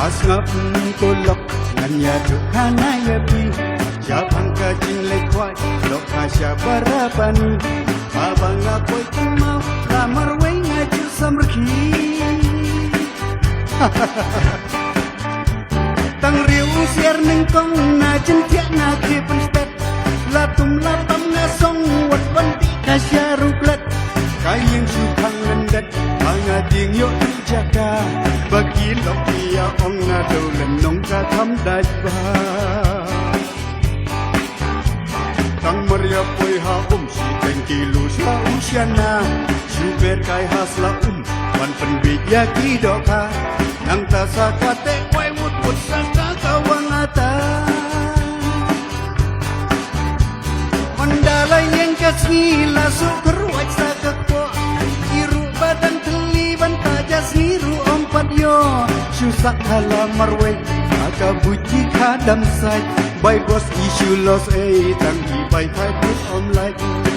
asngap kolok nganya dukhana yabi japang kajing lekwai lok hasya barapani abang apoi kemau lamar wei ngaju samrki tang riu siar ning kong na jentia na kipen spet latum latam ngasong wat wanti kasya ruklet kayeng sukang lendet mangading yo jaga bagi lok dia ong na do lenong ka tham dai ba tang maria poi ha si tengki lu sa usiana suber kai hasla wan pen bigya ki doka nang ta sakate koi mut mut saka kawang ata mandalay yang kasni lasu keruat sakakpo iru badan teliban tajas niru ompat yo susah kalah marwe aka buji kadam sai by boss isu los tang i by kai put om like